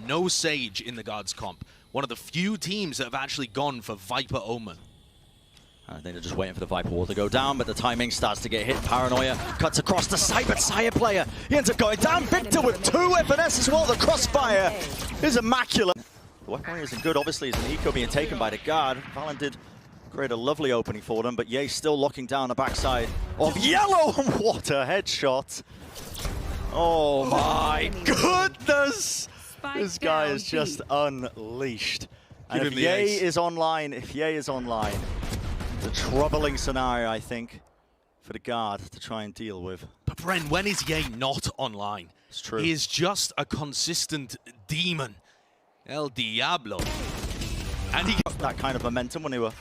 no Sage in the Guards comp. One of the few teams that have actually gone for Viper Omen. I think they're just waiting for the Viper wall to go down, but the timing starts to get hit. Paranoia cuts across the site, but Sire player, he ends up going down. Victor with 2 FNS as well. The crossfire is immaculate. The weaponry isn't good, obviously, as an eco being taken by the guard. Valorant did create a lovely opening for them, but Ye still locking down the backside of Yellow. What a headshot. Oh my goodness. This guy is just unleashed. And if Ye is online, it's a troubling scenario, I think, for the guard to try and deal with. But Bren, when is Ye not online? It's true. He is just a consistent demon. El Diablo. And he got that kind of momentum when they were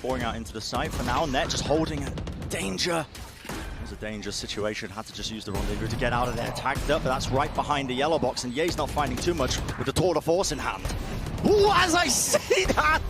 pouring out into the site. For now, Net just holding it. Danger. It was a dangerous situation. Had to just use the rendezvous to get out of there. Tagged up, but that's right behind the yellow box. And Ye's not finding too much with the tour de force in hand. Ooh, as I see that!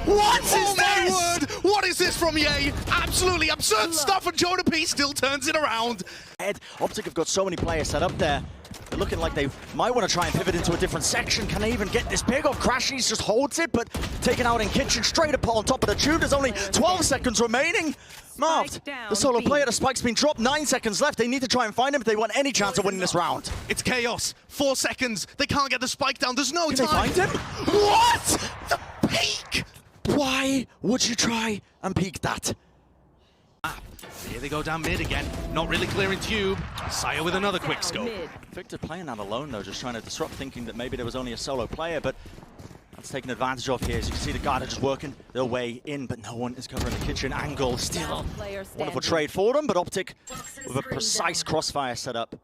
What is this? My word! What is this from Ye? Absolutely absurd stuff, and Jonah P still turns it around. OpTic have got so many players set up there. They're looking like they might want to try and pivot into a different section. Can they even get this big off? Crashies just holds it, but taken out in kitchen, straight up on top of the tube. There's only 12 seconds remaining. Marved, the solo player, the spike's been dropped, 9 seconds left. They need to try and find him if they want any chance of winning this round. It's chaos. 4 seconds. They can't get the spike down. There's no time. Can they find him? What? The peak! Why would you try and peek that? Here they go down mid again. Not really clearing tube. Sire with another quick scope. Victor playing that alone though, just trying to disrupt, thinking that maybe there was only a solo player, but that's taken advantage of here. As you can see, the guard are just working their way in, but no one is covering the kitchen angle. Still, wonderful trade for them, but OpTic with a precise crossfire setup,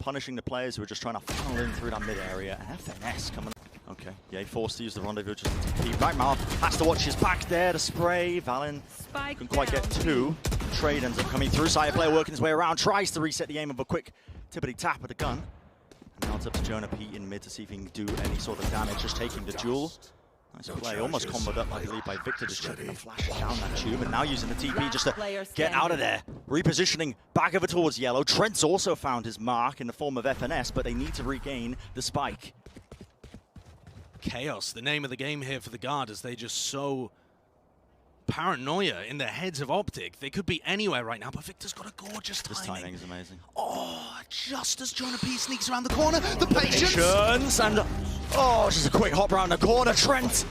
punishing the players who are just trying to funnel in through that mid area. FNS coming. Okay, yeah, forced to use the rendezvous just to keep back. Mal has to watch his back there to spray. Valen couldn't quite get 2. The trade ends up coming through. Sire player working his way around, tries to reset the aim of a quick tippity tap with the gun. And now it's up to Jonah P in mid to see if he can do any sort of damage, just taking the duel. Nice play, almost comboed up, I believe, by Victor, just chucking a flash down that tube, and now using the TP just to get out of there. Repositioning back over towards Yellow. Trent's also found his mark in the form of FNS, but they need to regain the spike. Chaos, the name of the game here for the guard, as they just so paranoia in the heads of OpTic. They could be anywhere right now, but Victor's got a gorgeous timing. This timing is amazing. Oh, just as Jonah P sneaks around the corner, the patience! And oh, just a quick hop around the corner. Trent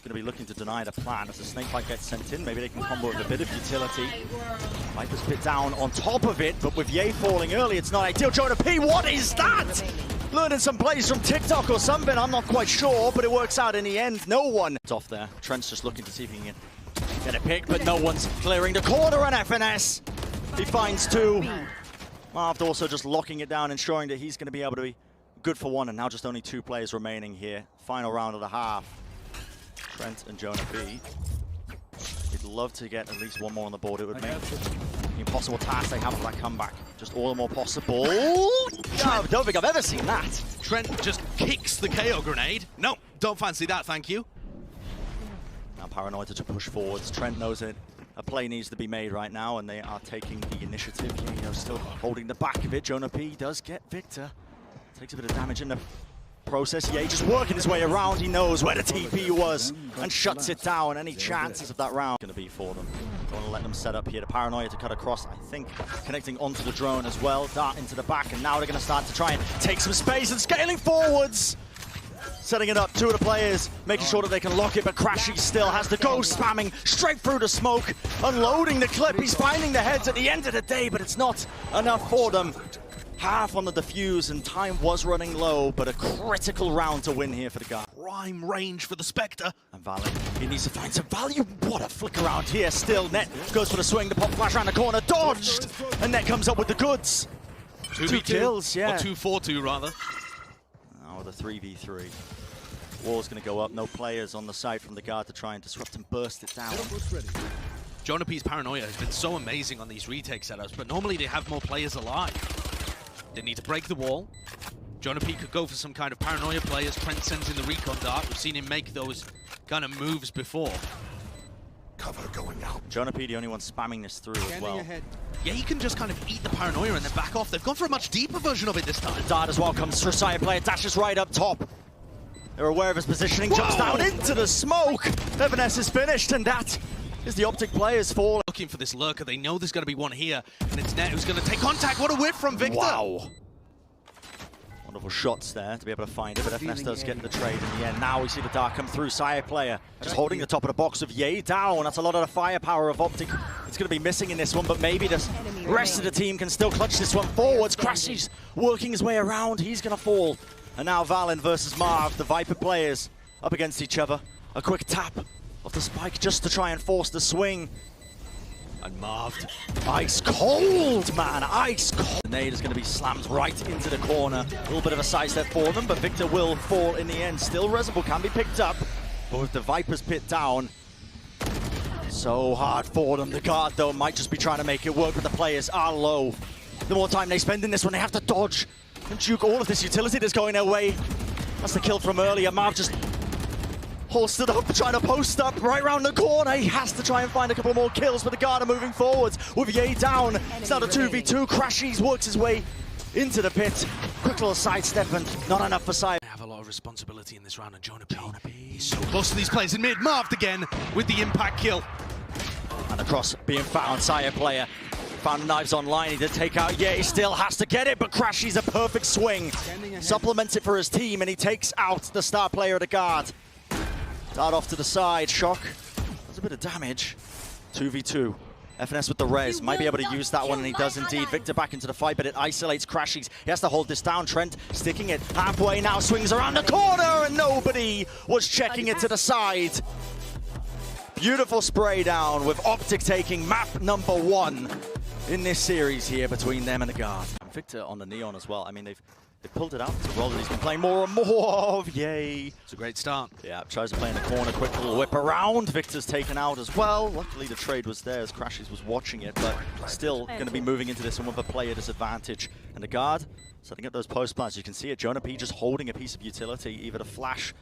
going to be looking to deny the plan as the snakebite gets sent in. Maybe they can combo with a bit of utility. Viper's bit down on top of it, but with Ye falling early, it's not ideal. Jonah P, what is that? Learning some plays from TikTok or something, I'm not quite sure, but it works out in the end. No one. It's off there. Trent's just looking to see if he can get a pick, but no one's clearing the corner on FNS. He finds 2. Marved also just locking it down, ensuring that he's going to be able to be good for 1, and now just only 2 players remaining here. Final round of the half. Trent and Jonah B. He'd love to get at least 1 more on the board. It would make the impossible task they have for that comeback just all the more possible. I don't think I've ever seen that. Trent just kicks the KO grenade. No, don't fancy that, thank you. Now Paranoid to push forwards. Trent knows it. A play needs to be made right now, and they are taking the initiative. Yeah, still holding the back of it. Jonah P does get Victor. Takes a bit of damage in the process. Yeah, just working his way around. He knows where the TP was and shuts it down. Any chances of that round going to be for them. Don't want to let them set up here. The Paranoia to cut across, I think, connecting onto the drone as well. Dart into the back, and now they're going to start to try and take some space and scaling forwards. Setting it up, 2 of the players, making sure that they can lock it, but Crashy still has to go, spamming straight through the smoke, unloading the clip. He's finding the heads at the end of the day, but it's not enough for them. Half on the defuse, and time was running low, but a critical round to win here for the guy. Prime range for the Spectre. And Valen, he needs to find some value. What a flick around here. Still, Net goes for the swing, the pop flash around the corner, dodged, and Net comes up with the goods. 2 kills, yeah. Or 2-4-2, rather. Now with a 3v3. Wall's going to go up, no players on the side from the guard to try and disrupt and burst it down. Jonah P's Paranoia has been so amazing on these retake setups, but normally they have more players alive. They need to break the wall. Jonah P could go for some kind of Paranoia players. Trent sends in the recon dart. We've seen him make those kind of moves before. Cover going out. Jonah P, the only one spamming this through as well. Yeah, he can just kind of eat the paranoia and then back off. They've gone for a much deeper version of it this time. Dart as well comes through. Sire player dashes right up top. They're aware of his positioning, jumps down into the smoke. Evanes is finished, and that is the OpTic players fall. Looking for this lurker. They know there's going to be one here, and it's Net who's going to take contact. What a whip from Victor. Wow. Wonderful shots there to be able to find it, but Evanes does get the trade in the end. Now we see the Dart come through. Sire player just holding the top of the box of Ye down. That's a lot of the firepower of OpTic. It's going to be missing in this one, but maybe the rest of the team can still clutch this one forwards. Crashy's working his way around. He's going to fall. And now Valen versus Marv, the Viper players up against each other. A quick tap of the spike just to try and force the swing. And Marv, ice cold, man, ice cold. The nade is going to be slammed right into the corner. A little bit of a sidestep for them, but Victor will fall in the end. Still, Reservoir can be picked up, but with the Viper's pit down, so hard for them. The guard, though, might just be trying to make it work, but the players are low. The more time they spend in this one, they have to dodge and juke all of this utility that's going their way. That's the kill from earlier. Marv just holstered up, trying to post up right around the corner. He has to try and find a couple more kills, but the guard are moving forwards with Ye down. It's now the 2v2. Crashies works his way into the pit. Quick little sidestep and not enough for Sire. They have a lot of responsibility in this round, and Jonah P. He's so close to these players in mid. Marved again with the impact kill. And across being found, Sire player found knives online. He did take out Ye. He still has to get it, but Crashy's a perfect swing. Supplements it for his team, and he takes out the star player of the guard. Dart off to the side, Shock. Does a bit of damage. 2v2. FNS with the res, might be able to use that one, and he does indeed. Victor back into the fight, but it isolates Crashies. He has to hold this down. Trent sticking it halfway now, swings around the corner, and nobody was checking it to the side. Beautiful spray down with OpTic taking map number 1 in this series here between them and the guard. Victor on the Neon as well. I mean, they've pulled it out. It's a role that he's been playing more and more of. Yay. It's a great start. Yeah, tries to play in the corner. Quick little whip around. Victor's taken out as well. Luckily, the trade was there as Crashies was watching it, but still going to be moving into this one with a player disadvantage. And the guard setting up those post plants. You can see it. Jonah P just holding a piece of utility, either to flash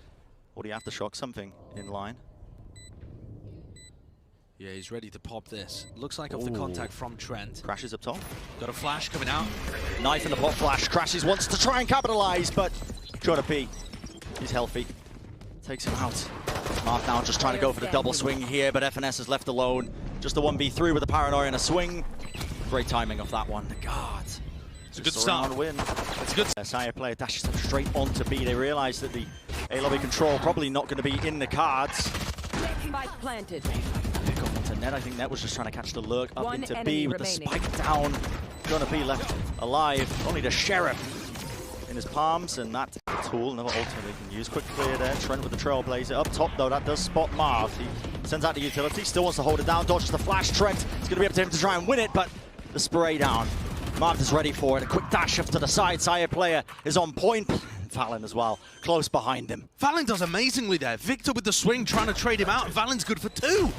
or do you have to shock something in line? Yeah, he's ready to pop this. Looks like off the contact from Trent. Crashes up top. Got a flash coming out. Knife in the pop flash. Crashes wants to try and capitalize, but Jonah P, he's healthy. Takes him out. Mark now just trying to go for the double swing here, but FNS is left alone. Just a 1v3 with the paranoia and a swing. Great timing of that one. The guard. It's a good start. Win. It's a good. Sire player dashes them straight onto B. They realize that the A lobby control probably not going to be in the cards. Spike planted. Pick up onto Net. I think Net was just trying to catch the lurk up One into enemy B with remaining. the spike down. Jonah P left alive. Only the Sheriff in his palms, and that tool, another ultimate he can use. Quick clear there. Trent with the Trailblazer. Up top, though, that does spot Marv. He sends out the utility, still wants to hold it down, dodges the flash. Trent is going to be up to him to try and win it, but the spray down. Marv is ready for it. A quick dash up to the side. Sire player is on point. Valen as well, close behind him. Valen does amazingly there. Victor with the swing, trying to trade him out. Valen's good for 2.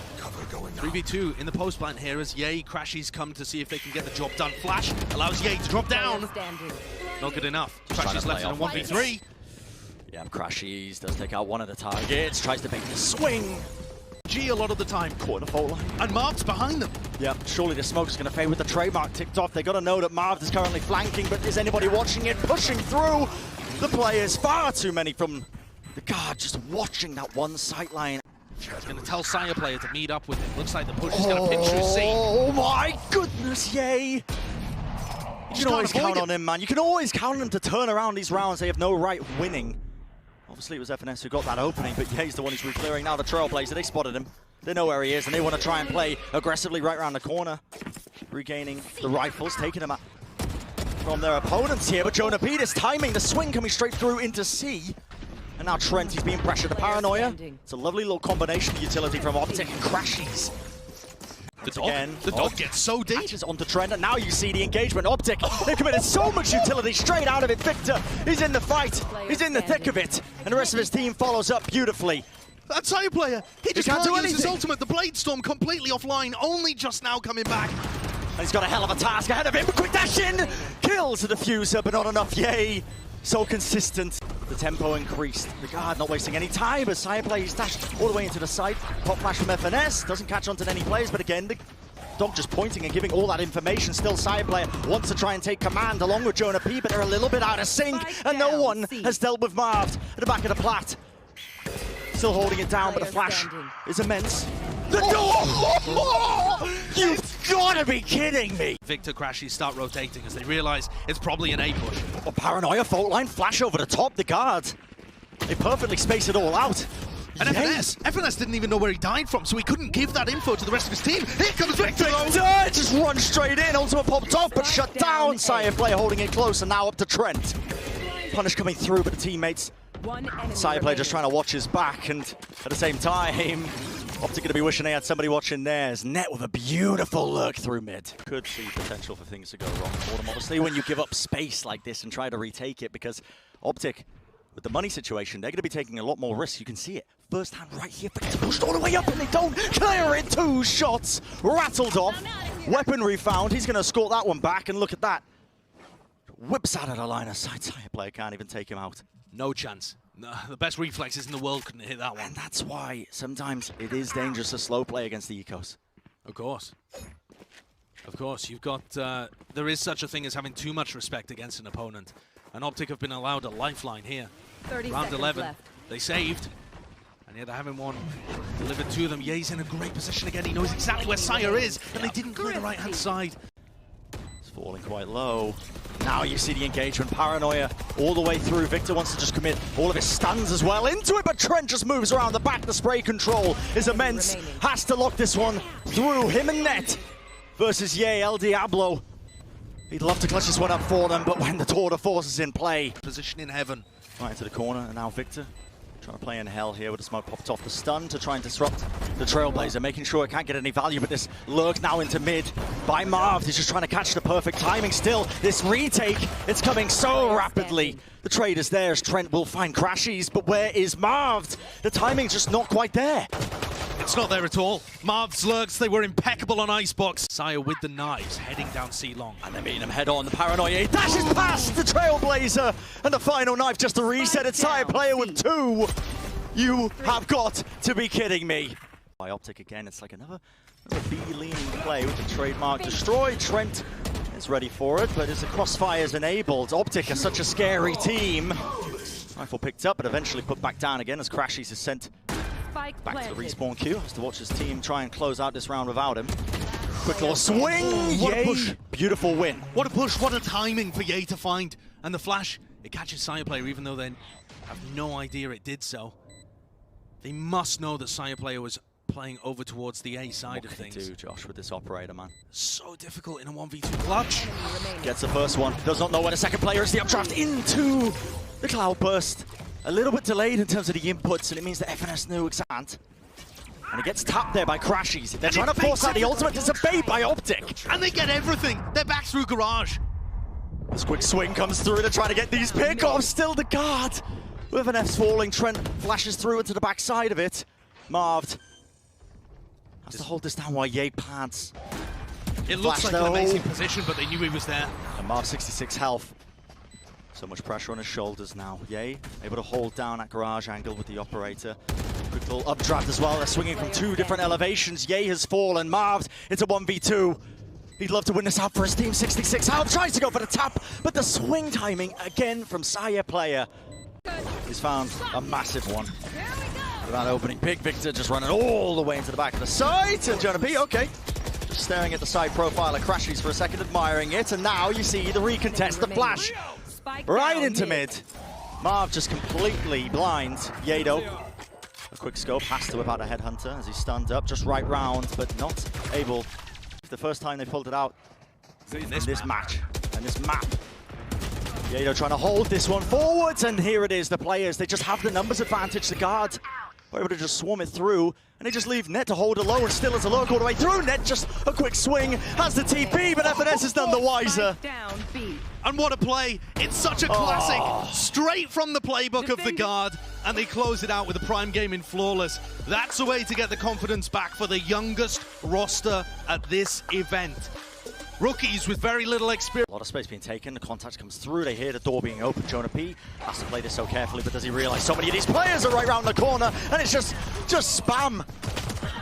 3v2 in the post plant here as Ye Crashies come to see if they can get the job done. Flash allows Ye to drop down. Not good enough. Crashies left in a 1v3. Yeah, Crashies does take out one of the targets, tries to make the swing. G a lot of the time. Corner fault line. And Marv's behind them. Yeah, surely the smoke's going to fade with the trademark ticked off. They got to know that Marv is currently flanking, but is anybody watching it? Pushing through the players. Far too many from the guard, just watching that one sight line. He's going to tell Sire player to meet up with him. Looks like the push is going to pinch through C. Oh my goodness, Yay! You can always count on him, man. You can always count on him to turn around these rounds. They have no right winning. Obviously, it was FNS who got that opening, but Ye's the one who's re-clearing. Now the Trailblazer, they spotted him. They know where he is, and they want to try and play aggressively right around the corner. Regaining the rifles, taking them out from their opponents here, but Jonah P, this timing, the swing coming straight through into C. And now Trent, he's being pressured. The paranoia. It's a lovely little combination of utility from OpTic and Crashies. The dog gets so deep. Patches onto Trent, and now you see the engagement. OpTic, they've committed so much utility straight out of it. Victor, he's in the fight. He's in the thick of it. And the rest of his team follows up beautifully. That Sire player, he just can't can't do use his anything. ultimate. The Blade Storm completely offline, only just now coming back. And he's got a hell of a task ahead of him. Quick dash in! Kills the diffuser, but not enough. Yay! so consistent. The tempo increased. The guard not wasting any time as Sireplayer is dashed all the way into the side. Pop flash from FNS, doesn't catch on to any players, but again, the dog just pointing and giving all that information. Still Sireplayer wants to try and take command along with Jonah P, but they're a little bit out of sync, and no one has dealt with Marv at the back of the plat. Still holding it down, but the flash is immense. The door! You've got to be kidding me! Victor Crashies start rotating as they realize it's probably an A push. A paranoia fault line flash over the top. The guard, they perfectly space it all out. And FNS didn't even know where he died from, so he couldn't give that info to the rest of his team. Here comes Victor! Victor just runs straight in. Ultimate popped off, but shut down. Sireplayer holding it close, and now up to Trent. Punish coming through, but the teammates. Sireplayer just trying to watch his back, and at the same time, OpTic going to be wishing they had somebody watching theirs. Net with a beautiful lurk through mid. Could see potential for things to go wrong for them, obviously, when you give up space like this and try to retake it, because OpTic, with the money situation, they're going to be taking a lot more risks. You can see it first hand right here, but it's pushed all the way up, and they don't clear it. 2 shots rattled off. Weaponry found. He's going to escort that one back, and look at that. Whips out of the line of sight. Sireplayer can't even take him out. No chance. No, the best reflexes in the world couldn't hit that one. And that's why sometimes it is dangerous to slow play against the ecos. Of course. Of course, you've got... there is such a thing as having too much respect against an opponent. And OpTic have been allowed a lifeline here. 30 Round seconds 11, left. they saved. And yet they're having one delivered to them. Ye's in a great position again. He knows exactly where Sire is, and they didn't clear the right-hand side. It's falling quite low. Now you see the engagement. Paranoia all the way through. Victor wants to just commit all of his stuns as well into it, but Trent just moves around the back. The spray control is immense. Has to lock this one through. Him and Net versus Ye, El Diablo. He'd love to clutch this one up for them, but when the tour de force is in play. Position in heaven. Right into the corner, and now Victor trying to play in hell here with the smoke popped off the stun to try and disrupt the Trailblazer, making sure it can't get any value, but this lurk now into mid by Marv. He's just trying to catch the perfect timing still. This retake, it's coming so rapidly. The trade is there as Trent will find Crashies, but where is Marv? The timing's just not quite there. It's not there at all. Marv's lurks, they were impeccable on Icebox. Sire with the knives, heading down C-long. And they're meeting him head on. The Paranoia he dashes past the Trailblazer. And the final knife just to reset it. Sireplayer with 2. You have got to be kidding me. By OpTic again, it's like another B-leaning play with the trademark destroy. Trent is ready for it, but as the crossfire is enabled, OpTic are such a scary team. Rifle picked up, but eventually put back down again as Crashies is sent back to the respawn queue. Has to watch his team try and close out this round without him. Quick little swing. What a push. Beautiful win. What a push, what a timing for Ye to find. And the flash, it catches Sireplayer even though they have no idea it did so. They must know that Sireplayer was playing over towards the A side of things. What can he do, Josh, with this operator, man? So difficult in a 1v2 clutch. Gets the first one. Does not know where the second player is. The updraft into the cloudburst. A little bit delayed in terms of the inputs, and it means that FNS knew can't. And it gets tapped there by Crashies. They're trying to force out the ultimate. It's a bait by OpTic. And they get everything. They're back through garage. This quick swing comes through. They're trying to get these pickoffs. Still the guard. With an F's falling, Trent flashes through into the backside of it. Marved has to hold this down while Ye plants. It looks like an amazing position, but they knew he was there. And Marv 66 health. So much pressure on his shoulders now. Ye able to hold down that garage angle with the operator. Quick little updraft as well. They're swinging from 2 different elevations. Ye has fallen. Marv, it's a 1v2. He'd love to win this out for his team. 66 health. Tries to go for the tap, but the swing timing again from Sireplayer. He's found a massive one. Without opening pick, Victor just running all the way into the back of the site. And Jonah P, okay. Just staring at the side profile of Crashies for a second, admiring it. And now you see the recontest, the flash. Right into mid. Marv just completely blind. Yado, a quick scope, has to whip out a headhunter as he's stunned up. Just right round, but not able. The first time they pulled it out in this match. And this map. Yado trying to hold this one forwards, and here it is. The players, they just have the numbers advantage. The guard were able to just swarm it through, and they just leave Net to hold it low, and still as a lurk all the way through. Net just a quick swing, has the TP, but FNS is none the wiser. And what a play. It's such a classic. Straight from the playbook of the guard, and they close it out with a prime game in Flawless. That's a way to get the confidence back for the youngest roster at this event. Rookies with very little experience. A lot of space being taken, the contact comes through, they hear the door being open. Jonah P has to play this so carefully, but does he realize so many of these players are right around the corner, and it's just spam,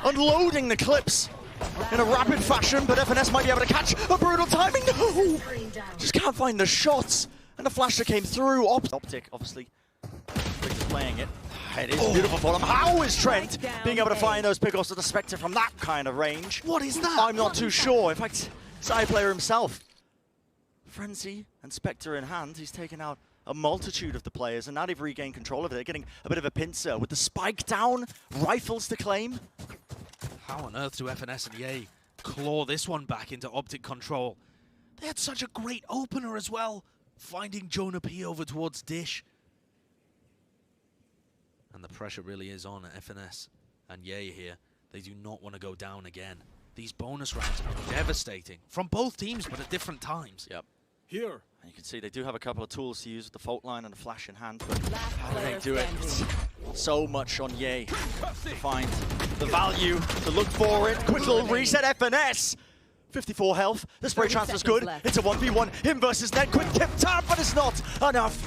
unloading the clips in a rapid fashion, but FNS might be able to catch a brutal timing. No! Just can't find the shots, and the flash that came through. OpTic, obviously, Victor's playing it. It is beautiful for them. How is Trent being able to find those pickoffs with the Spectre from that kind of range? What is that? I'm not too sure. In fact, side player himself. Frenzy and Spectre in hand, he's taken out a multitude of the players, and now they've regained control of it. They're getting a bit of a pincer with the spike down, rifles to claim. How on earth do FNS and EA claw this one back into OpTic control? They had such a great opener as well, finding Jonah P over towards Dish. And the pressure really is on FNS and EA here. They do not want to go down again. These bonus rounds are devastating from both teams, but at different times. Yep. Here. And you can see they do have a couple of tools to use with the fault line and the flash in hand, but how do they do it? It's so much on Ye to find the value, to look for it. Quick little reset, FNS. 54 health. The spray transfer's good. It's a 1v1. Him versus Ned. Quick tip tap, but it's not enough.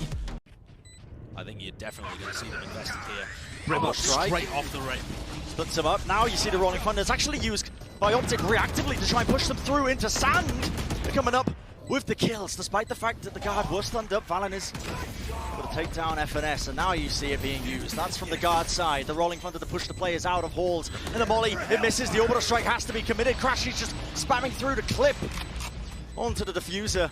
I think you're definitely going to see them invested here. Brimmer strike. straight off the rip. Splits him up. Now you see the rolling thunder. It's actually used by OpTic reactively to try and push them through into sand. They're coming up with the kills, despite the fact that the guard was stunned up. Valen is able to take down FNS, and now you see it being used. That's from the guard side. The rolling thunder to push the players out of halls. And the molly, it misses. The orbital strike has to be committed. Crashy's just spamming through the clip onto the diffuser.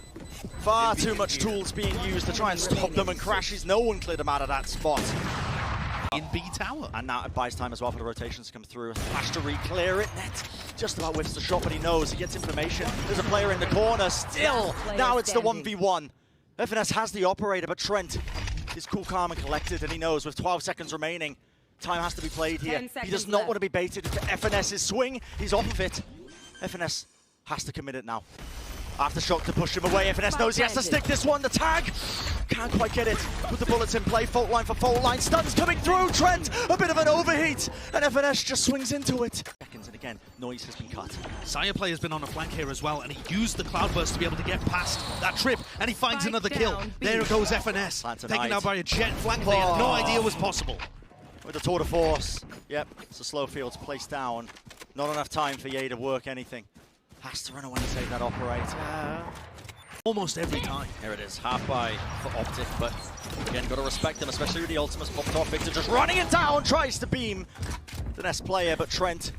Far too much tools being used to try and stop them, and Crashy's, no one cleared them out of that spot. In B tower. And now it buys time as well for the rotations to come through. Flash to re-clear it. Net just about whiffs the shot, but he knows. He gets information. There's a player in the corner still. Now it's the 1v1. FNS has the operator, but Trent is cool, calm, and collected, and he knows with 12 seconds remaining, time has to be played here. He does not want to be baited into FNS's swing. He's off of it. FNS has to commit it now. Aftershock to push him away. FNS knows he has to stick this one. The tag can't quite get it with the bullets in play. Fault line for fault line. Stuns coming through. Trent, a bit of an overheat, and FNS just swings into it. Seconds, and again, noise has been cut. Saya Play has been on a flank here as well, and he used the cloudburst to be able to get past that trip, and he finds another kill. There goes FNS, taken out by a jet flank they had no idea was possible. With the tour de force. Yep, it's a slow fields placed down. Not enough time for Ye to work anything. Has to run away and save that operator. Almost every time. Here it is, half by for OpTic, but again, got to respect them, especially with the ultimates popped off. Victor just running it down, tries to beam the next player, but Trent,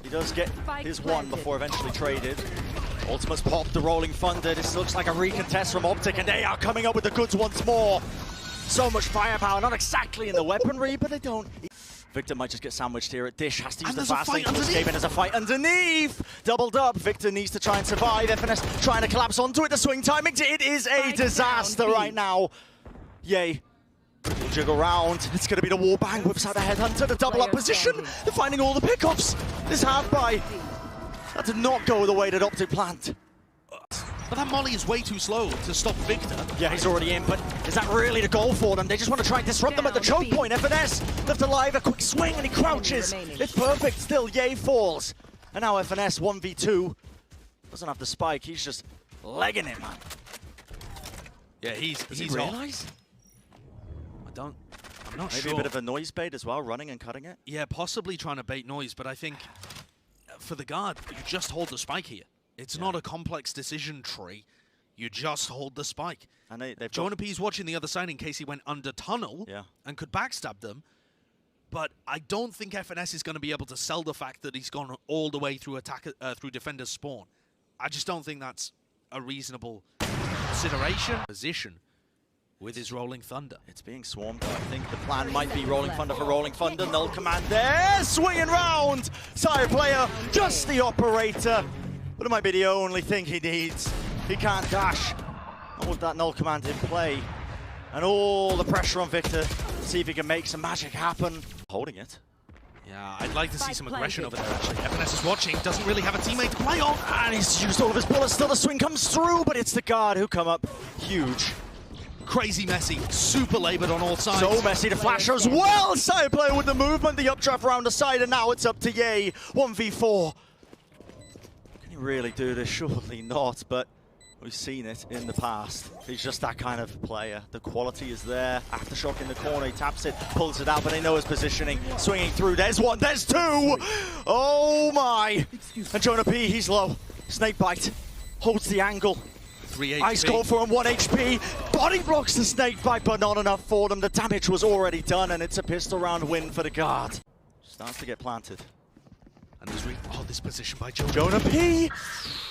he does get his one before eventually traded. Ultimates pop, the rolling thunder. This looks like a recontest from OpTic, and they are coming up with the goods once more. So much firepower, not exactly in the weaponry, but they don't. Victor might just get sandwiched here at Dish, has to use the fast lane to escape, and there's a fight underneath! Doubled up, Victor needs to try and survive. FNS trying to collapse onto it, the swing timing, it is a disaster right now. Yay. Will jiggle around, it's going to be the warbang, whips out the headhunter, the double up position. They're finding all the pickups. This half by, that did not go the way that OpTic planned. But that molly is way too slow to stop Victor. Yeah, he's already in, but is that really the goal for them? They just want to try and disrupt them at the choke point. FNS left alive, a quick swing, and he crouches. It's perfect, still Ye falls. And now FNS 1v2. Doesn't have the spike, he's just legging it, man. Yeah, he's realize? I'm not sure. Maybe a bit of a noise bait as well, running and cutting it? Yeah, possibly trying to bait noise, but I think for the guard, you just hold the spike here. It's not a complex decision tree. You just hold the spike. And they've Jonah P's watching the other side in case he went under tunnel and could backstab them. But I don't think FNS is going to be able to sell the fact that he's gone all the way through through defender's spawn. I just don't think that's a reasonable consideration. Position with his Rolling Thunder. It's being swarmed. I think the plan might be Rolling Thunder for Rolling Thunder. Null command there, swinging round. Sire player, just the operator. But it might be the only thing he needs. He can't dash. Not with that null command in play. And all the pressure on Victor to see if he can make some magic happen. Holding it. Yeah, I'd like to see some aggression over there, actually. FNS is watching, doesn't really have a teammate to play on. And he's used all of his bullets. Still the swing comes through, but it's the guard who come up huge. Crazy messy, super labored on all sides. So messy, the flash as well. Side player with the movement, the updraft around the side, and now it's up to Ye. 1v4. he really do this? Surely not, but we've seen it in the past. He's just that kind of player. The quality is there. Aftershock in the corner, he taps it, pulls it out, but they know his positioning. Swinging through, there's one, there's two! Oh my! And Jonah P, he's low. Snakebite, holds the angle. 3 HP. Ice goal for him, 1 HP. Body blocks the snakebite, but not enough for them. The damage was already done, and it's a pistol round win for the guard. Starts to get planted. And this position by Jonah. Jonah P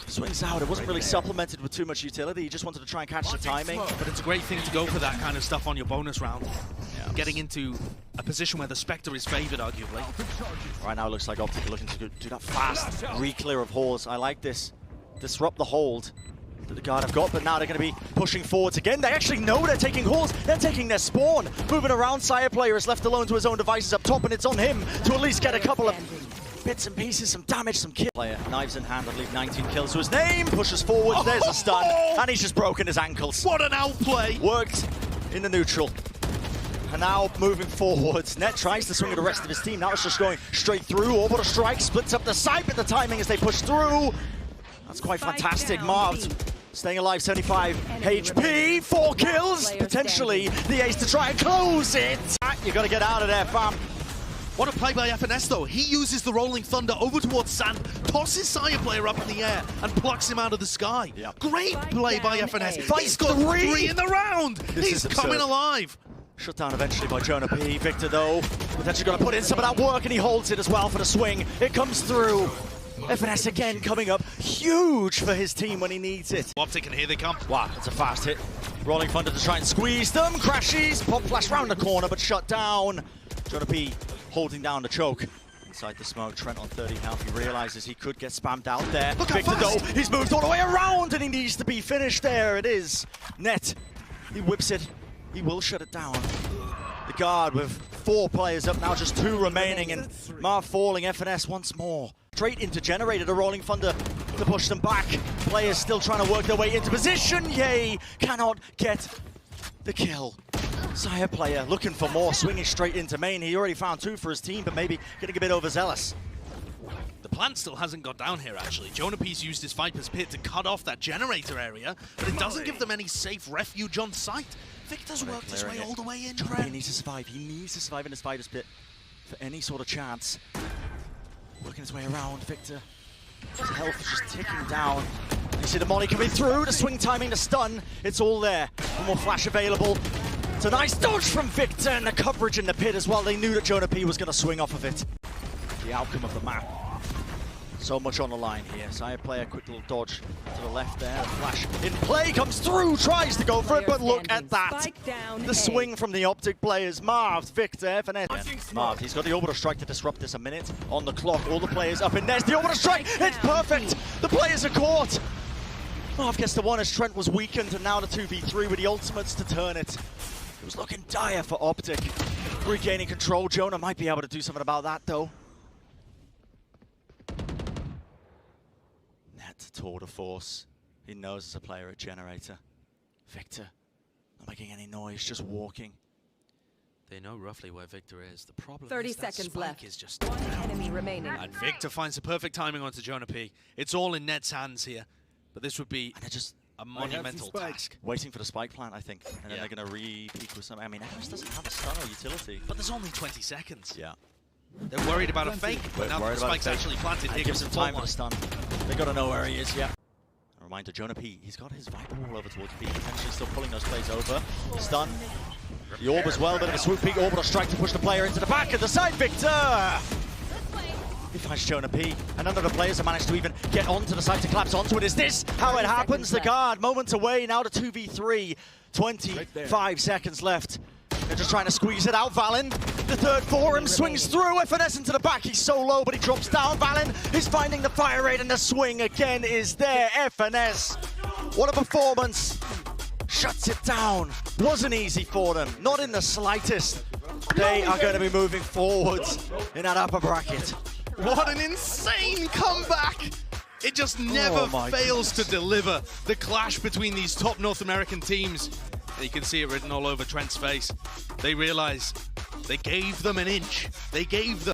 swings out. It wasn't really supplemented with too much utility. He just wanted to try and catch the timing. But it's a great thing to go for that kind of stuff on your bonus round. Yeah, getting into a position where the Spectre is favored, arguably. Right now it looks like OpTic are looking to do that fast re-clear of halls. I like this. Disrupt the hold that the guard have got, but now they're going to be pushing forwards again. They actually know they're taking halls. They're taking their spawn. Moving around, Sire player is left alone to his own devices up top, and it's on him to at least get a couple of bits and pieces, some damage, some kill. Player, knives in hand, I believe 19 kills to his name, pushes forward, there's a stun, and he's just broken his ankles. What an outplay! Worked in the neutral. And now moving forwards, Net tries to swing at the rest of his team. Now it's just going straight through. Orbital strike splits up the side, but the timing as they push through. That's quite fantastic. Marved staying alive, 75 HP, 4 kills. Potentially the ace to try and close it. You got to get out of there, fam. What a play by FNS though. He uses the Rolling Thunder over towards Sand, tosses Sire player up in the air, and plucks him out of the sky. Yep. Great play by FNS. He's got 3 in the round. He's coming alive. Shut down eventually by Jonah P. Victor though, potentially going to put in some of that work, and he holds it as well for the swing. It comes through. FNS again coming up huge for his team when he needs it. OpTic, and here they come. Wow, it's a fast hit. Rolling Thunder to try and squeeze them. Crashes, pop flash round the corner, but shut down. Jonah P holding down the choke. Inside the smoke, Trent on 30 health. He realizes he could get spammed out there. Look Victor though, he's moved all the way around, and he needs to be finished. There it is. Net, he whips it. He will shut it down. The guard with 4 players up now, just 2 remaining, and Marv falling. FNS once more. Straight into Generator, the Rolling Thunder to push them back. Players still trying to work their way into position. Yay, cannot get the kill. Sire player looking for more, swinging straight into main. He already found 2 for his team, but maybe getting a bit overzealous. The plant still hasn't got down here, actually. Jonah P's used his Viper's Pit to cut off that generator area, but it doesn't give them any safe refuge on site. Victor's worked his way all the way in. He needs to survive. He needs to survive in his Viper's Pit for any sort of chance. Working his way around, Victor. His health is just ticking down. You see the molly coming through, the swing timing, the stun. It's all there. One more flash available. It's a nice dodge from Victor, and the coverage in the pit as well. They knew that Jonah P was going to swing off of it. The outcome of the map. So much on the line here. Sire player, a quick little dodge to the left there. The flash in play comes through, tries to go for it, but look at that. The swing from the OpTic players. Marv, Victor, FNS. Marv, he's got the orbital strike to disrupt this. A minute on the clock. All the players up in nest. The orbital strike, it's perfect. The players are caught. Marv gets the one as Trent was weakened, and now the 2v3 with the ultimates to turn it. It was looking dire for OpTic. Regaining control. Jonah might be able to do something about that though. Tour de force. He knows as a player at Generator. Victor, not making any noise, just walking. They know roughly where Victor is. The problem 30 is that seconds Spike left. is just 1 enemy remaining. And Victor finds the perfect timing onto Jonah P. It's all in Net's hands here, but this would be a monumental task. Waiting for the spike plant, I think, and then they're going to re-peek with something. I mean, FNS doesn't have a stun or utility. But there's only 20 seconds. Yeah. They're worried about a fake, but now that the spike's actually planted, it gives him time for the stun. They got to know where he is, yeah. A reminder, Jonah P, he's got his Viper wall over towards B, potentially still pulling those plays over. Stun. The orb as well, bit of a swoop peek, orbital strike to push the player into the back of the side. Victor! He finds Jonah P, and none of the players have managed to even get onto the side to collapse onto it. Is this how it happens? The guard, moments away, now to 2v3. 25 seconds left. They're just trying to squeeze it out. Valen, the third for him, swings through. FNS into the back. He's so low, but he drops down. Valen is finding the fire rate, and the swing again is there. FNS, what a performance. Shuts it down. Wasn't easy for them, not in the slightest. They are going to be moving forwards in that upper bracket. What an insane comeback! It just never fails to deliver. The clash between these top North American teams. And you can see it written all over Trent's face. They realize they gave them an inch. They gave them